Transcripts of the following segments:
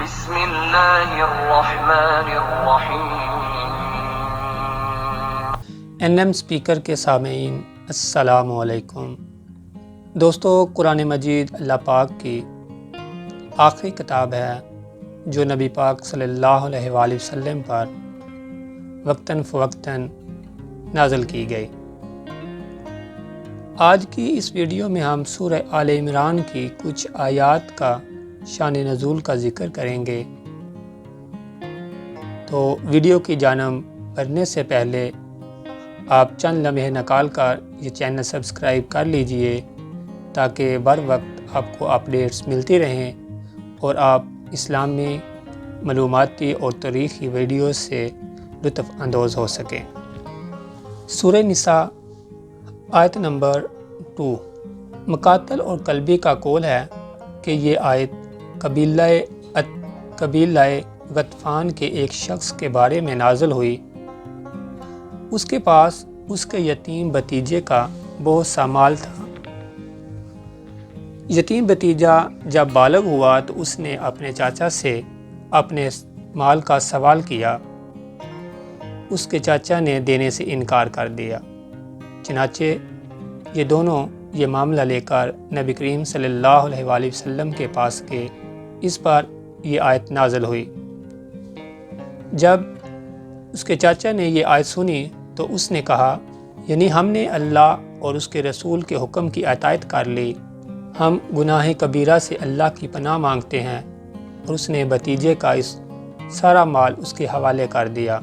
بسم اللہ الرحمن الرحیم۔ NM اسپیکر کے سامعین السلام علیکم۔ دوستو، قرآن مجید اللہ پاک کی آخری کتاب ہے جو نبی پاک صلی اللہ علیہ وآلہ وسلم پر وقتاً فوقتاً نازل کی گئی۔ آج کی اس ویڈیو میں ہم سورہ آل عمران کی کچھ آیات کا شان نزول کا ذکر کریں گے۔ تو ویڈیو کی جانب بڑھنے سے پہلے آپ چند لمحے نکال کر یہ چینل سبسکرائب کر لیجئے تاکہ بر وقت آپ کو اپڈیٹس ملتی رہیں اور آپ اسلامی معلوماتی اور تاریخی ویڈیوز سے لطف اندوز ہو سکیں۔ سورہ نساء آیت نمبر 2۔ مقاتل اور قلبی کا قول ہے کہ یہ آیت قبیلہ غطفان کے ایک شخص کے بارے میں نازل ہوئی۔ اس کے پاس اس کے یتیم بھتیجے کا بہت سا مال تھا۔ یتیم بھتیجا جب بالغ ہوا تو اس نے اپنے چاچا سے اپنے مال کا سوال کیا۔ اس کے چاچا نے دینے سے انکار کر دیا۔ چنانچہ یہ دونوں یہ معاملہ لے کر نبی کریم صلی اللہ علیہ وآلہ وسلم کے پاس گئے۔ اس پر یہ آیت نازل ہوئی۔ جب اس کے چاچا نے یہ آیت سنی تو اس نے کہا، یعنی ہم نے اللہ اور اس کے رسول کے حکم کی اطاعت کر لی، ہم گناہ کبیرہ سے اللہ کی پناہ مانگتے ہیں۔ اور اس نے بھتیجے کا اس سارا مال اس کے حوالے کر دیا۔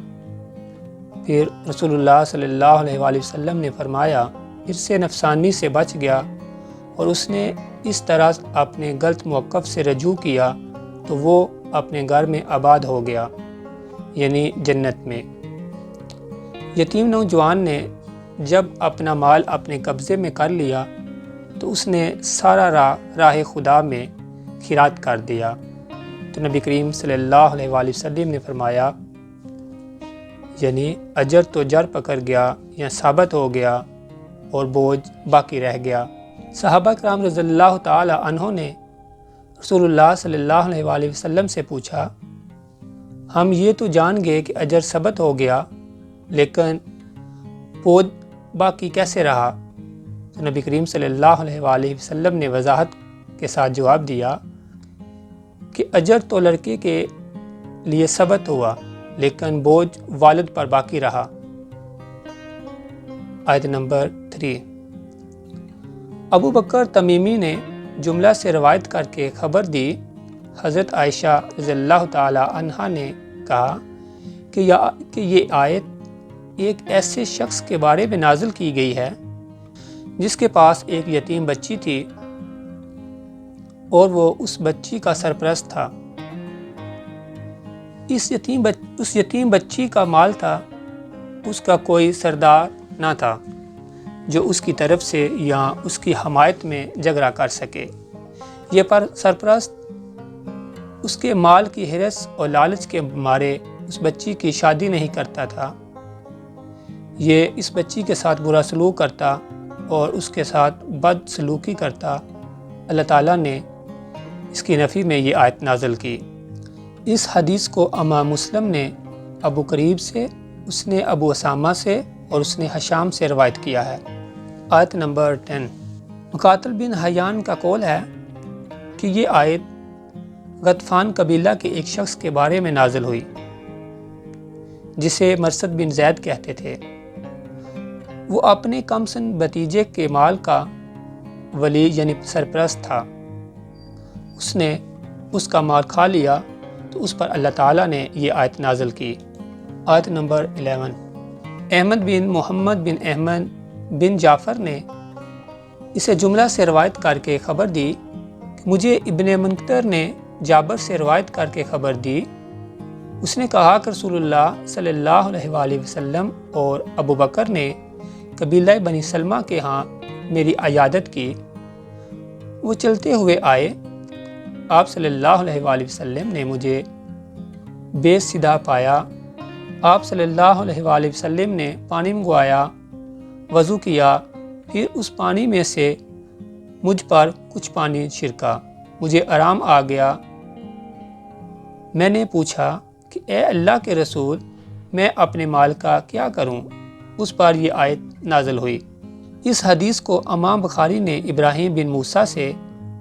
پھر رسول اللہ صلی اللہ علیہ وآلہ وسلم نے فرمایا، اس سے نفسانی سے بچ گیا اور اس نے اس طرح اپنے غلط موقف سے رجوع کیا تو وہ اپنے گھر میں آباد ہو گیا، یعنی جنت میں۔ یتیم نوجوان نے جب اپنا مال اپنے قبضے میں کر لیا تو اس نے سارا راہ خدا میں خیرات کر دیا۔ تو نبی کریم صلی اللہ علیہ وآلہ وسلم نے فرمایا، یعنی اجر تو جر پکڑ گیا یا ثابت ہو گیا اور بوجھ باقی رہ گیا۔ صحابہ کرام رضی اللہ تعالی عنہ نے رسول اللہ صلی اللہ علیہ وآلہ وسلم سے پوچھا، ہم یہ تو جان گئے کہ اجر ثبت ہو گیا، لیکن بوجھ باقی کیسے رہا؟ تو نبی کریم صلی اللہ علیہ وآلہ وسلم نے وضاحت کے ساتھ جواب دیا کہ اجر تو لڑکے کے لیے ثبت ہوا، لیکن بوجھ والد پر باقی رہا۔ آیت نمبر 3۔ ابو بکر تمیمی نے جملہ سے روایت کر کے خبر دی، حضرت عائشہ رضی اللہ تعالی عنہا نے کہا کہ یہ آیت ایک ایسے شخص کے بارے میں نازل کی گئی ہے جس کے پاس ایک یتیم بچی تھی اور وہ اس بچی کا سرپرست تھا۔ اس یتیم بچی کا مال تھا، اس کا کوئی سردار نہ تھا جو اس کی طرف سے یا اس کی حمایت میں جھگڑا کر سکے۔ یہ سرپرست اس کے مال کی حرص اور لالچ کے مارے اس بچی کی شادی نہیں کرتا تھا۔ یہ اس بچی کے ساتھ برا سلوک کرتا اور اس کے ساتھ بد سلوکی کرتا۔ اللہ تعالیٰ نے اس کی نفی میں یہ آیت نازل کی۔ اس حدیث کو امام مسلم نے ابو قریب سے، اس نے ابو اسامہ سے اور اس نے حشام سے روایت کیا ہے۔ آیت نمبر 10۔ مقاتل بن حیان کا قول ہے کہ یہ آیت غطفان قبیلہ کے ایک شخص کے بارے میں نازل ہوئی جسے مرثد بن زید کہتے تھے۔ وہ اپنے کم سن بھتیجے کے مال کا ولی یعنی سرپرست تھا۔ اس نے اس کا مال کھا لیا تو اس پر اللہ تعالیٰ نے یہ آیت نازل کی۔ آیت نمبر 11۔ احمد بن محمد بن احمد بن جعفر نے اسے جملہ سے روایت کر کے خبر دی کہ مجھے ابن منکدر نے جابر سے روایت کر کے خبر دی، اس نے کہا کہ رسول اللہ صلی اللہ علیہ وآلہ وسلم اور ابو بکر نے قبیلہ بنی سلمہ کے ہاں میری عیادت کی۔ وہ چلتے ہوئے آئے، آپ صلی اللہ علیہ وآلہ وسلم نے مجھے بے سدھا پایا۔ آپ صلی اللہ علیہ وآلہ وسلم نے پانی منگوایا، وضو کیا، پھر اس پانی میں سے مجھ پر کچھ پانی چھڑکا، مجھے آرام آ گیا میں نے پوچھا کہ اے اللہ کے رسول، میں اپنے مال کا کیا کروں؟ اس پر یہ آیت نازل ہوئی۔ اس حدیث کو امام بخاری نے ابراہیم بن موسیٰ سے،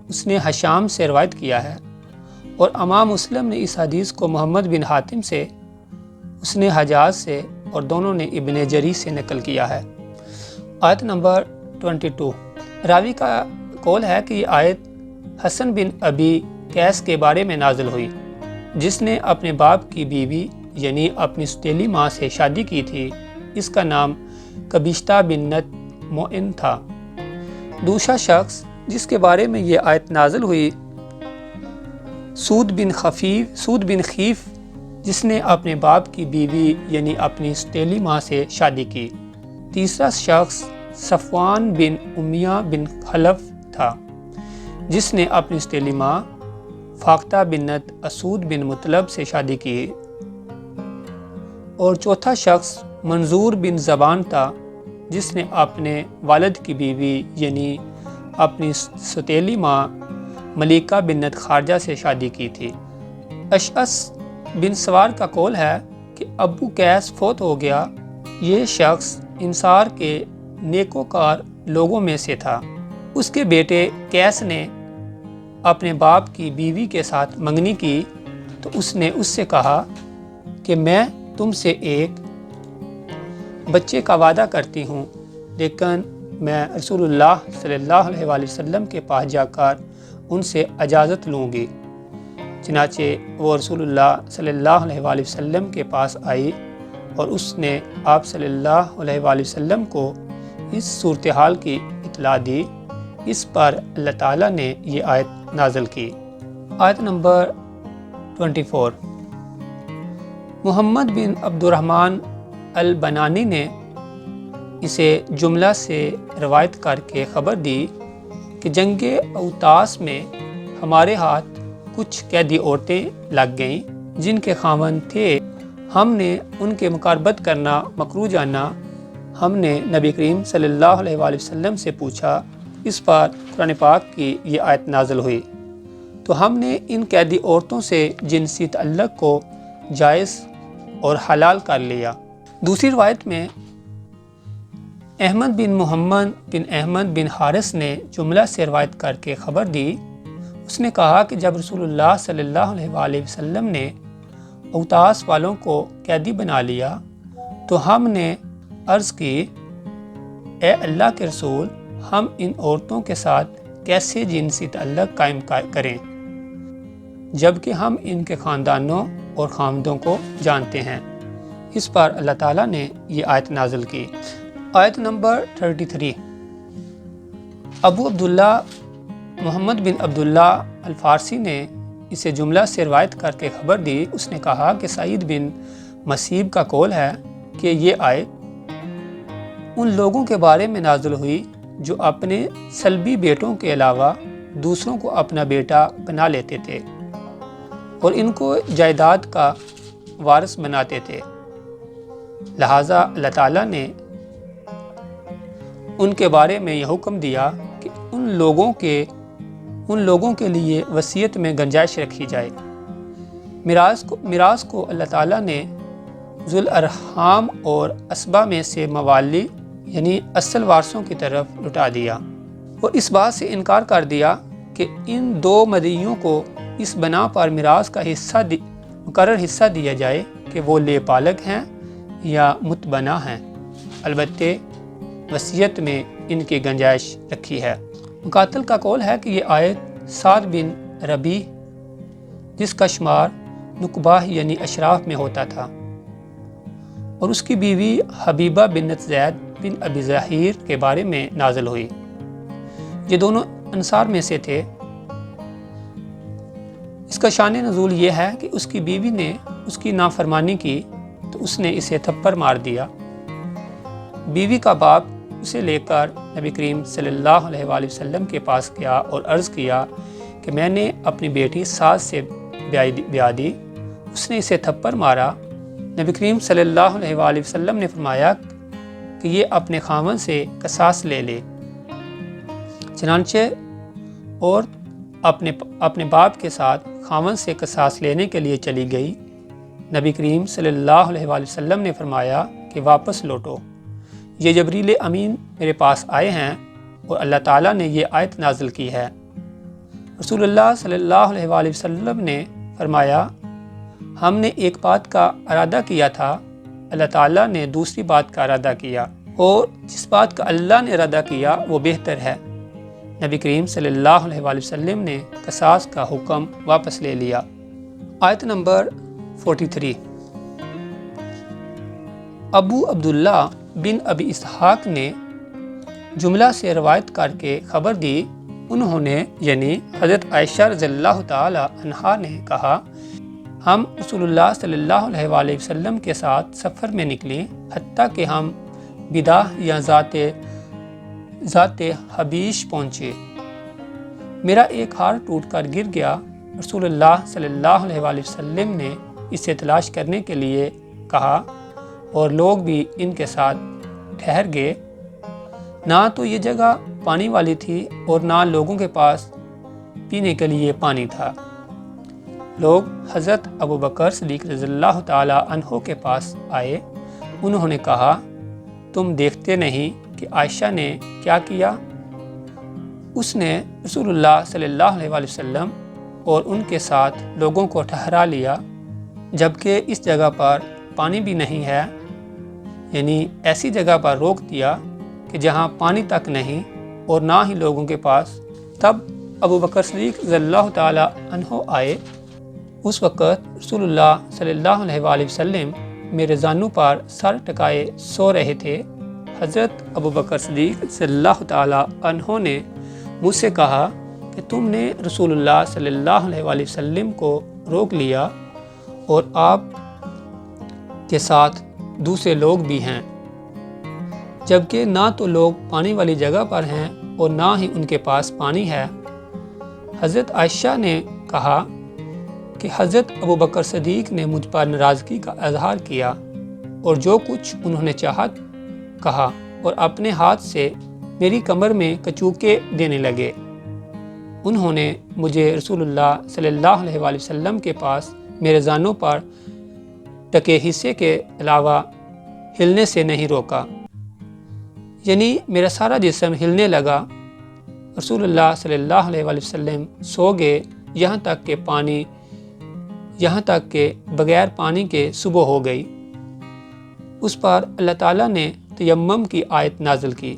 اس نے حشام سے روایت کیا ہے، اور امام مسلم نے اس حدیث کو محمد بن حاتم سے، اس نے حجاز سے، اور دونوں نے ابن جری سے نقل کیا ہے۔ آیت نمبر 22۔ راوی کا قول ہے کہ یہ آیت حسن بن ابی قیس کے بارے میں نازل ہوئی، جس نے اپنے باپ کی بیوی یعنی اپنی ستیلی ماں سے شادی کی تھی۔ اس کا نام کبیشتہ بنت معین تھا۔ دوسرا شخص جس کے بارے میں یہ آیت نازل ہوئی، سود بن خیف، جس نے اپنے باپ کی بیوی یعنی اپنی ستیلی ماں سے شادی کی۔ تیسرا شخص صفوان بن امیہ بن خلف تھا، جس نے اپنی ستیلی ماں فاختہ بنت اسود بن مطلب سے شادی کی۔ اور چوتھا شخص منظور بن زبان تھا، جس نے اپنے والد کی بیوی یعنی اپنی ستیلی ماں ملیکہ بنت خارجہ سے شادی کی تھی۔ اشعث بن سوار کا قول ہے کہ ابو قیس فوت ہو گیا۔ یہ شخص انصار کے نیکوکار لوگوں میں سے تھا۔ اس کے بیٹے قیس نے اپنے باپ کی بیوی کے ساتھ منگنی کی تو اس نے اس سے کہا کہ میں تم سے ایک بچے کا وعدہ کرتی ہوں، لیکن میں رسول اللہ صلی اللہ علیہ وآلہ وسلم کے پاس جا کر ان سے اجازت لوں گی۔ چنانچہ وہ رسول اللہ صلی اللہ علیہ وآلہ وسلم کے پاس آئی اور اس نے آپ صلی اللہ علیہ وآلہ وسلم کو اس صورتحال کی اطلاع دی۔ اس پر اللہ تعالیٰ نے یہ آیت نازل کی۔ آیت نمبر 24۔ محمد بن عبد الرحمن البنانی نے اسے جملہ سے روایت کر کے خبر دی کہ جنگ اوتاس میں ہمارے ہاتھ کچھ قیدی عورتیں لگ گئیں جن کے خاوند تھے۔ ہم نے ان کے مقاربت کرنا مکروہ جانا۔ ہم نے نبی کریم صلی اللہ علیہ وآلہ وسلم سے پوچھا۔ اس پر قرآن پاک کی یہ آیت نازل ہوئی تو ہم نے ان قیدی عورتوں سے جنسی تعلق کو جائز اور حلال کر لیا۔ دوسری روایت میں احمد بن محمد بن احمد بن حارث نے جملہ سے روایت کر کے خبر دی۔ اس نے کہا کہ جب رسول اللہ صلی اللہ علیہ وآلہ وسلم نے اوتاس والوں کو قیدی بنا لیا تو ہم نے عرض کی، اے اللہ کے رسول، ہم ان عورتوں کے ساتھ کیسے جنسی تعلق قائم کریں جبکہ ہم ان کے خاندانوں اور خامدوں کو جانتے ہیں۔ اس پر اللہ تعالیٰ نے یہ آیت نازل کی۔ آیت نمبر 33۔ ابو عبداللہ محمد بن عبداللہ الفارسی نے اسے جملہ سے روایت کر کے خبر دی۔ اس نے کہا کہ سعید بن مسیب کا قول ہے کہ یہ آیت ان لوگوں کے بارے میں نازل ہوئی جو اپنے سلبی بیٹوں کے علاوہ دوسروں کو اپنا بیٹا بنا لیتے تھے اور ان کو جائیداد کا وارث بناتے تھے، لہٰذا اللہ تعالیٰ نے ان کے بارے میں یہ حکم دیا کہ ان لوگوں کے لیے وصیت میں گنجائش رکھی جائے۔ میراث کو اللہ تعالیٰ نے ذو الارحام اور اسبا میں سے موالی یعنی اصل وارثوں کی طرف لٹا دیا اور اس بات سے انکار کر دیا کہ ان دو مدعیوں کو اس بنا پر میراث کا مقرر حصہ دیا جائے کہ وہ لے پالک ہیں یا متبنہ ہیں، البتہ وصیت میں ان کی گنجائش رکھی ہے۔ مقاتل کا قول ہے کہ یہ آیت سعد بن ربیع جس کا شمار نقبہ یعنی اشراف میں ہوتا تھا اور اس کی بیوی حبیبہ بنت زید بن ابی ظہیر کے بارے میں نازل ہوئی۔ یہ دونوں انصار میں سے تھے۔ اس کا شان نزول یہ ہے کہ اس کی بیوی نے اس کی نافرمانی کی تو اس نے اسے تھپڑ مار دیا۔ بیوی کا باپ اسے لے کر نبی کریم صلی اللہ علیہ وآلہ وسلم کے پاس گیا اور عرض کیا کہ میں نے اپنی بیٹی سعد سے بیاہ دی، اس نے اسے تھپڑ مارا۔ نبی کریم صلی اللہ علیہ وآلہ وسلم نے فرمایا کہ یہ اپنے خاوند سے قصاص لے لے۔ چنانچہ اور اپنے باپ کے ساتھ خاوند سے قصاص لینے کے لیے چلی گئی۔ نبی کریم صلی اللہ علیہ وآلہ وسلم نے فرمایا کہ واپس لوٹو، یہ جبریل امین میرے پاس آئے ہیں اور اللہ تعالیٰ نے یہ آیت نازل کی ہے۔ رسول اللہ صلی اللہ علیہ وآلہ وسلم نے فرمایا، ہم نے ایک بات کا ارادہ کیا تھا، اللہ تعالیٰ نے دوسری بات کا ارادہ کیا، اور جس بات کا اللہ نے ارادہ کیا وہ بہتر ہے۔ نبی کریم صلی اللہ علیہ وآلہ وسلم نے قصاص کا حکم واپس لے لیا۔ آیت نمبر 43۔ ابو عبداللہ بن ابی اسحاق نے جملہ سے روایت کر کے خبر دی، انہوں نے یعنی حضرت عائشہ رضی اللہ تعالی عنہا نے کہا، ہم رسول اللہ صلی اللہ علیہ وآلہ وسلم کے ساتھ سفر میں نکلے، حتیٰ کہ ہم بداح یا ذات حبیش پہنچے۔ میرا ایک ہار ٹوٹ کر گر گیا۔ رسول اللہ صلی اللہ علیہ وآلہ وسلم نے اسے تلاش کرنے کے لیے کہا اور لوگ بھی ان کے ساتھ ٹھہر گئے۔ نہ تو یہ جگہ پانی والی تھی اور نہ لوگوں کے پاس پینے کے لیے پانی تھا۔ لوگ حضرت ابو بکر صدیق رضی اللہ تعالی عنہ کے پاس آئے، انہوں نے کہا، تم دیکھتے نہیں کہ عائشہ نے کیا کیا؟ اس نے رسول اللہ صلی اللہ علیہ وآلہ وسلم اور ان کے ساتھ لوگوں کو ٹھہرا لیا، جبکہ اس جگہ پر پانی بھی نہیں ہے، یعنی ایسی جگہ پر روک دیا کہ جہاں پانی تک نہیں اور نہ ہی لوگوں کے پاس۔ تب ابو بکر صدیق رضی اللہ تعالی عنہ آئے۔ اس وقت رسول اللہ صلی اللہ علیہ وآلہ وسلم میرے زانو پر سر ٹکائے سو رہے تھے۔ حضرت ابو بکر صدیق صلی اللہ تعالی عنہ نے مجھ سے کہا کہ تم نے رسول اللہ صلی اللہ علیہ وآلہ وسلم کو روک لیا اور آپ کے ساتھ دوسرے لوگ بھی ہیں، جبکہ نہ تو لوگ پانی والی جگہ پر ہیں اور نہ ہی ان کے پاس پانی ہے۔ حضرت عائشہ نے کہا کہ حضرت ابو بکر صدیق نے مجھ پر ناراضگی کا اظہار کیا اور جو کچھ انہوں نے چاہا کہا اور اپنے ہاتھ سے میری کمر میں کچوکے دینے لگے۔ انہوں نے مجھے رسول اللہ صلی اللہ علیہ وآلہ وسلم کے پاس میرے زانوں پر ٹکے حصے کے علاوہ ہلنے سے نہیں روکا، یعنی میرا سارا جسم ہلنے لگا۔ رسول اللہ صلی اللہ علیہ وآلہ وسلم سو گئے یہاں تک کہ بغیر پانی کے صبح ہو گئی۔ اس پر اللہ تعالیٰ نے تیمم کی آیت نازل کی۔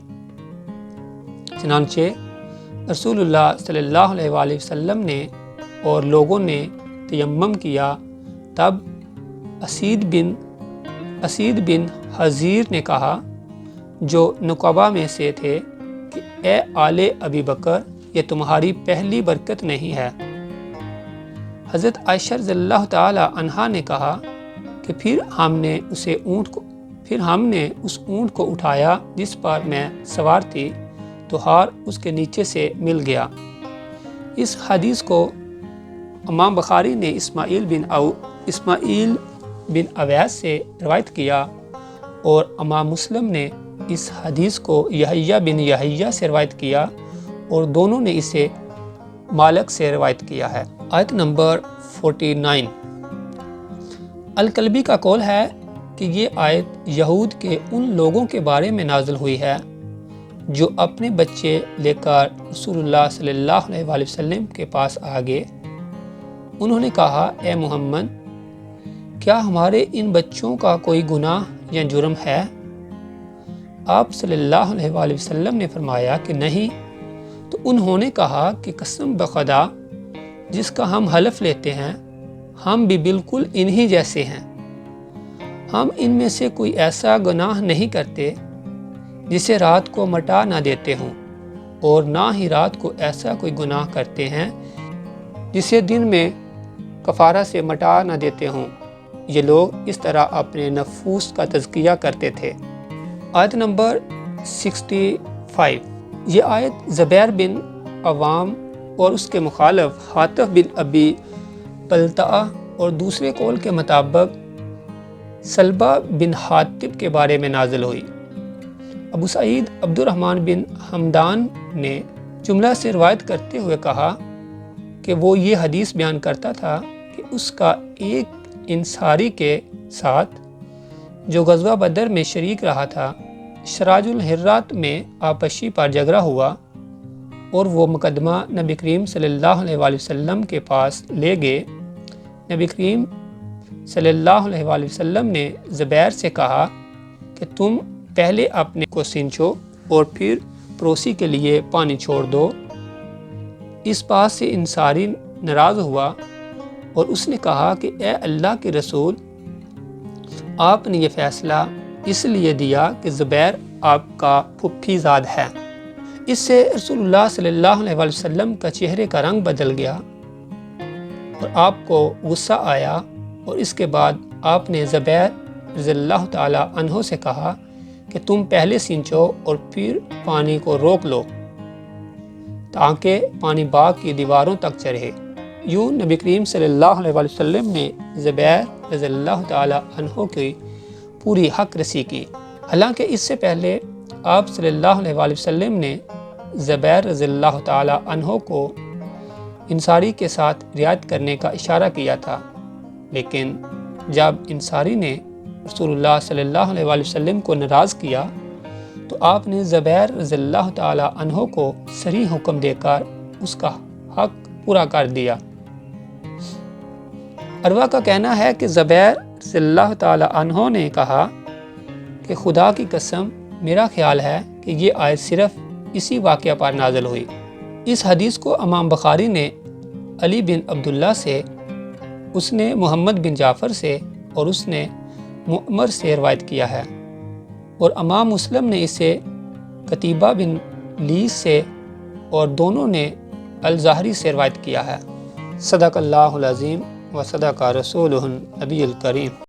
چنانچہ رسول اللہ صلی اللہ علیہ وآلہ وسلم نے اور لوگوں نے تیمم کیا۔ تب اسید بن حضیر نے کہا، جو نقبہ میں سے تھے، کہ اے آل ابی بکر، یہ تمہاری پہلی برکت نہیں ہے۔ حضرت عائشہ رضی اللہ تعالی عنہا نے کہا کہ پھر ہم نے اس اونٹ کو اٹھایا جس پر میں سوار تھی، تو ہار اس کے نیچے سے مل گیا۔ اس حدیث کو امام بخاری نے اسماعیل بن اویس سے روایت کیا اور امام مسلم نے اس حدیث کو یحییٰ بن یحییٰ سے روایت کیا اور دونوں نے اسے مالک سے روایت کیا ہے۔ آیت نمبر 49۔ الکلبی کا قول ہے کہ یہ آیت یہود کے ان لوگوں کے بارے میں نازل ہوئی ہے جو اپنے بچے لے کر رسول اللہ صلی اللہ علیہ وآلہ وسلم کے پاس آ گئے۔ انہوں نے کہا، اے محمد، کیا ہمارے ان بچوں کا کوئی گناہ یا جرم ہے؟ آپ صلی اللہ علیہ وآلہ وسلم نے فرمایا کہ نہیں۔ تو انہوں نے کہا کہ قسم بخدا جس کا ہم حلف لیتے ہیں، ہم بھی بالکل انہی جیسے ہیں۔ ہم ان میں سے کوئی ایسا گناہ نہیں کرتے جسے رات کو مٹا نہ دیتے ہوں، اور نہ ہی رات کو ایسا کوئی گناہ کرتے ہیں جسے دن میں کفارہ سے مٹا نہ دیتے ہوں۔ یہ لوگ اس طرح اپنے نفوس کا تزکیہ کرتے تھے۔ آیت نمبر 65۔ یہ آیت زبیر بن عوام اور اس کے مخالف حاطف بن ابی بلتعہ اور دوسرے قول کے مطابق سلبہ بن حاطب کے بارے میں نازل ہوئی۔ ابو سعید عبد الرحمن بن حمدان نے جملہ سے روایت کرتے ہوئے کہا، کہ وہ یہ حدیث بیان کرتا تھا کہ اس کا ایک انصاری کے ساتھ جو غزوہ بدر میں شریک رہا تھا شراج الحرات میں آپشی پر جھگڑا ہوا اور وہ مقدمہ نبی کریم صلی اللہ علیہ وآلہ وسلم کے پاس لے گئے۔ نبی کریم صلی اللہ علیہ وآلہ وسلم نے زبیر سے کہا کہ تم پہلے اپنے کو سینچو اور پھر پڑوسی کے لیے پانی چھوڑ دو۔ اس بات سے انصاری ناراض ہوا اور اس نے کہا کہ اے اللہ کے رسول، آپ نے یہ فیصلہ اس لیے دیا کہ زبیر آپ کا پھپھی زاد ہے۔ اس سے رسول اللہ صلی اللہ علیہ وآلہ وسلم کا چہرے کا رنگ بدل گیا اور آپ کو غصہ آیا، اور اس کے بعد آپ نے زبیر رضی اللہ تعالی عنہ سے کہا کہ تم پہلے سینچو اور پھر پانی کو روک لو تاکہ پانی باغ کی دیواروں تک چڑھے۔ یوں نبی کریم صلی اللہ علیہ وآلہ وسلم نے زبیر رضی اللہ تعالی عنہ کی پوری حق رسی کی۔ حالانکہ اس سے پہلے آپ صلی اللہ علیہ وآلہ وسلم نے زبیر رضی اللہ تعالی عنہ کو انصاری کے ساتھ رعایت کرنے کا اشارہ کیا تھا، لیکن جب انصاری نے رسول اللہ صلی اللہ علیہ وآلہ وسلم کو ناراض کیا تو آپ نے زبیر رضی اللہ تعالی عنہ کو صریح حکم دے کر اس کا حق پورا کر دیا۔ عروہ کا کہنا ہے کہ زبیر رضی اللہ تعالی عنہ نے کہا کہ خدا کی قسم میرا خیال ہے کہ یہ آیت صرف اسی واقعہ پر نازل ہوئی۔ اس حدیث کو امام بخاری نے علی بن عبداللہ سے، اس نے محمد بن جعفر سے اور اس نے معمر سے روایت کیا ہے، اور امام مسلم نے اسے قتیبہ بن لیث سے اور دونوں نے الزہری سے روایت کیا ہے۔ صدق اللہ العظیم و صدق رسولہ النبی الکریم۔